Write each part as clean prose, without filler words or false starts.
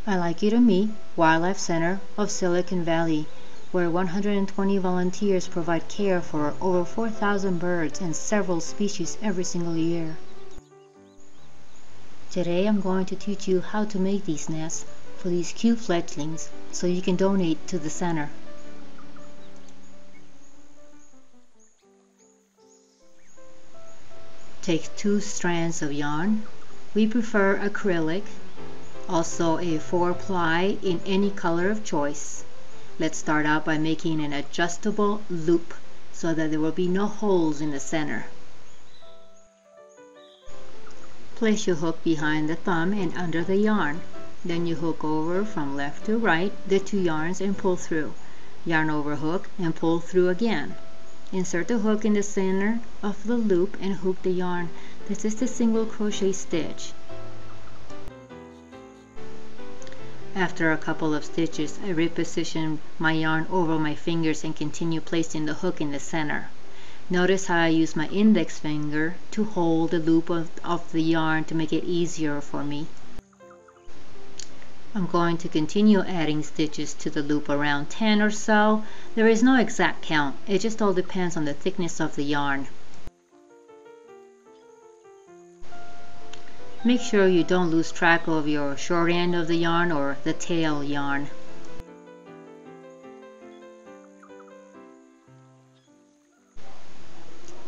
I like you to meet Wildlife Center of Silicon Valley, where 120 volunteers provide care for over 4,000 birds and several species every single year. Today I'm going to teach you how to make these nests for these cute fledglings so you can donate to the center. Take 2 strands of yarn. We prefer acrylic, also a 4-ply in any color of choice. Let's start out by making an adjustable loop so that there will be no holes in the center. Place your hook behind the thumb and under the yarn. Then you hook over from left to right the 2 yarns and pull through. Yarn over hook and pull through again. Insert the hook in the center of the loop and hook the yarn. This is the single crochet stitch. After a couple of stitches, I reposition my yarn over my fingers and continue placing the hook in the center. Notice how I use my index finger to hold the loop of the yarn to make it easier for me. I'm going to continue adding stitches to the loop around 10 or so. There is no exact count, it just all depends on the thickness of the yarn. Make sure you don't lose track of your short end of the yarn or the tail yarn.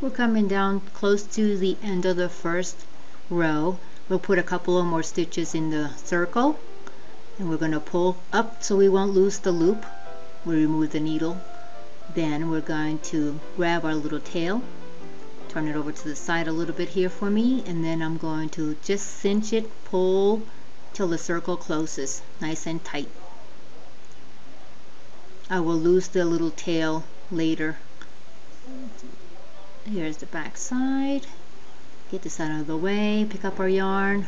We're coming down close to the end of the first row. We'll put a couple of more stitches in the circle. And we're going to pull up so we won't lose the loop. We remove the needle. Then we're going to grab our little tail, turn it over to the side a little bit here for me, and then I'm going to just cinch it, pull till the circle closes nice and tight. I will lose the little tail later. Here's the back side. Get this out of the way, pick up our yarn,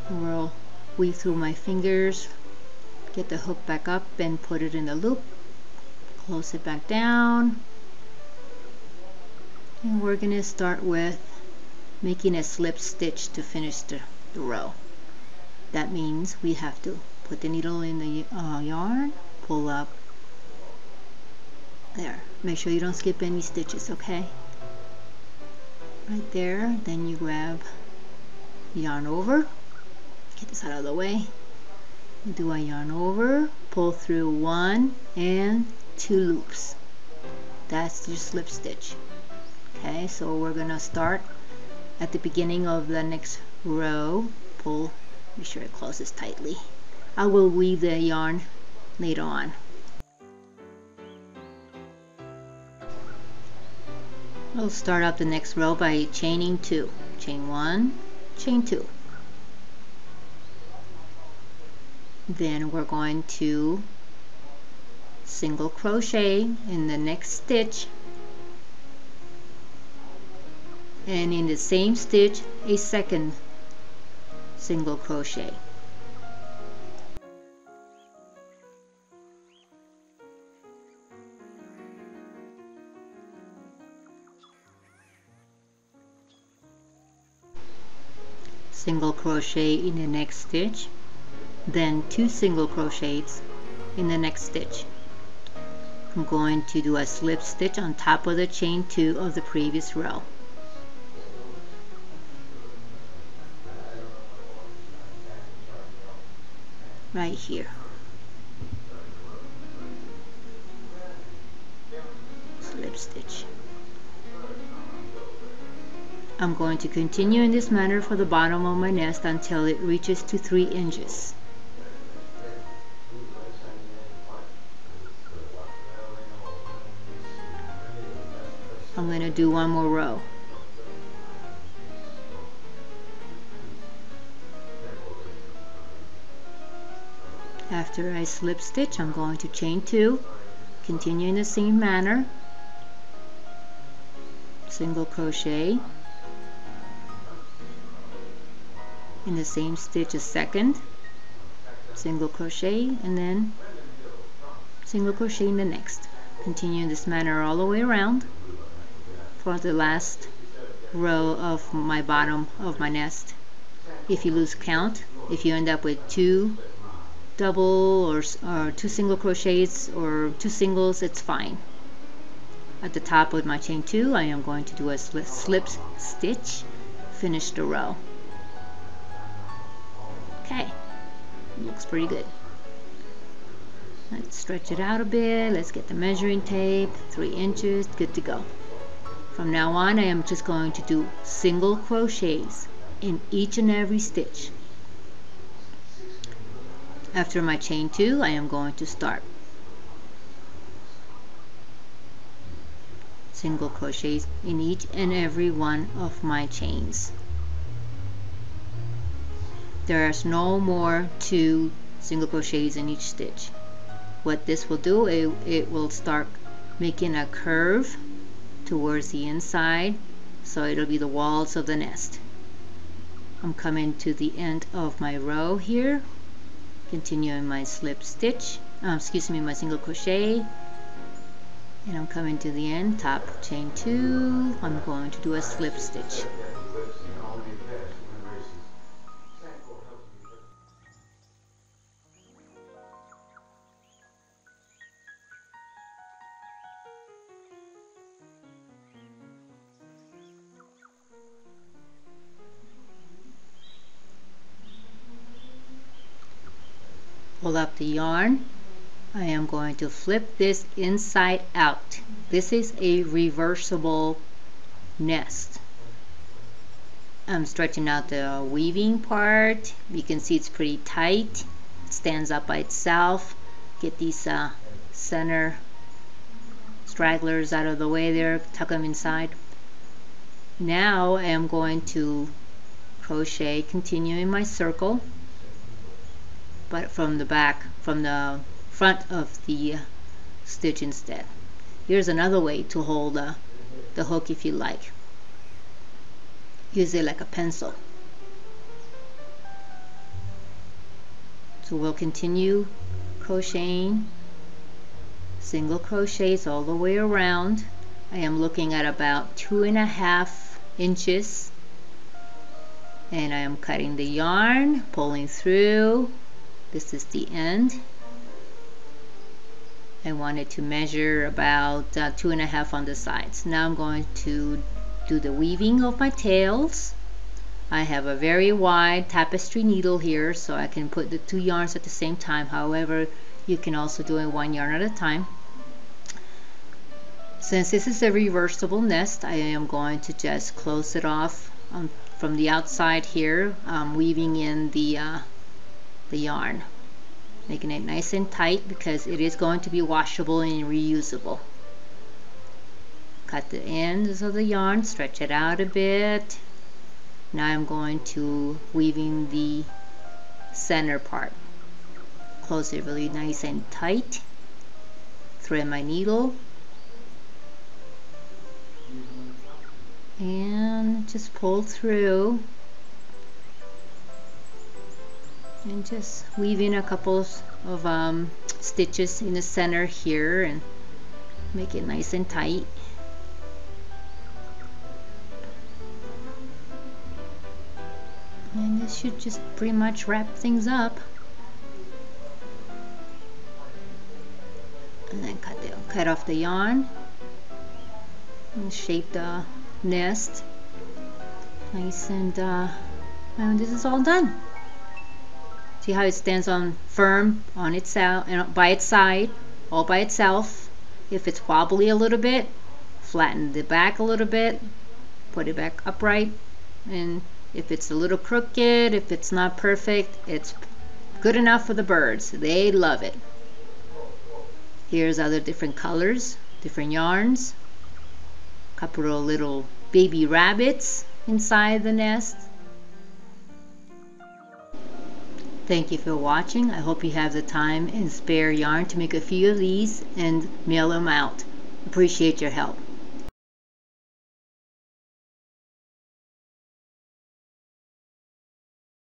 and we'll weave through my fingers, get the hook back up and put it in the loop, close it back down, and we're going to start with making a slip stitch to finish the row. That means we have to put the needle in the yarn, pull up, there, make sure you don't skip any stitches, okay? Right there, then you grab yarn over, get this out of the way, do a yarn over, pull through 1 and 2 loops. That's your slip stitch. Okay, so we're gonna start at the beginning of the next row, pull, make sure it closes tightly. I will weave the yarn later on. We'll start up the next row by chaining 2. Chain 1, chain 2. Then we're going to single crochet in the next stitch, and in the same stitch a second single crochet. Single crochet in the next stitch, then 2 single crochets in the next stitch. I'm going to do a slip stitch on top of the chain 2 of the previous row. Right here. Slip stitch. I'm going to continue in this manner for the bottom of my nest until it reaches to 3 inches. I'm going to do 1 more row. After I slip stitch, I'm going to chain 2, continue in the same manner, single crochet, in the same stitch a second, single crochet, and then single crochet in the next. Continue in this manner all the way around for the last row of my bottom of my nest. If you lose count, if you end up with 2 double or 2 single crochets or 2 singles, it's fine. At the top with my chain 2, I am going to do a slip stitch, finish the row. Okay, looks pretty good. Let's stretch it out a bit. Let's get the measuring tape, 3 inches, good to go. From now on, I am just going to do single crochets in each and every stitch. After my chain 2, I am going to start single crochets in each and every one of my chains. There's no more 2 single crochets in each stitch. What this will do, it will start making a curve towards the inside, so it'll be the walls of the nest. I'm coming to the end of my row here, continuing my slip stitch, my single crochet, and I'm coming to the end, top chain 2, I'm going to do a slip stitch. Pull up the yarn. I am going to flip this inside out. This is a reversible nest. I'm stretching out the weaving part. You can see it's pretty tight. It stands up by itself. Get these center stragglers out of the way there, tuck them inside. Now I am going to crochet, continuing my circle, but from the back, from the front of the stitch instead. Here's another way to hold the hook if you like. Use it like a pencil. So we'll continue crocheting single crochets all the way around. I am looking at about 2.5 inches, and I am cutting the yarn, pulling through. This is the end. I wanted to measure about 2.5 on the sides. Now I'm going to do the weaving of my tails. I have a very wide tapestry needle here, so I can put the 2 yarns at the same time. However, you can also do it 1 yarn at a time. Since this is a reversible nest, I am going to just close it off from the outside here, weaving in the yarn, making it nice and tight because it is going to be washable and reusable. Cut the ends of the yarn, stretch it out a bit. Now I'm going to weaving the center part. Close it really nice and tight. Thread my needle and just pull through. And just weave in a couple of stitches in the center here and make it nice and tight. And this should just pretty much wrap things up. And then cut off the yarn and shape the nest nice, and this is all done. See how it stands on firm on itself and by its side, all by itself. If it's wobbly a little bit, flatten the back a little bit, put it back upright, and if it's a little crooked, if it's not perfect, it's good enough for the birds. They love it. Here's other different colors, different yarns, a couple of little baby rabbits inside the nest. Thank you for watching. I hope you have the time and spare yarn to make a few of these and mail them out. Appreciate your help.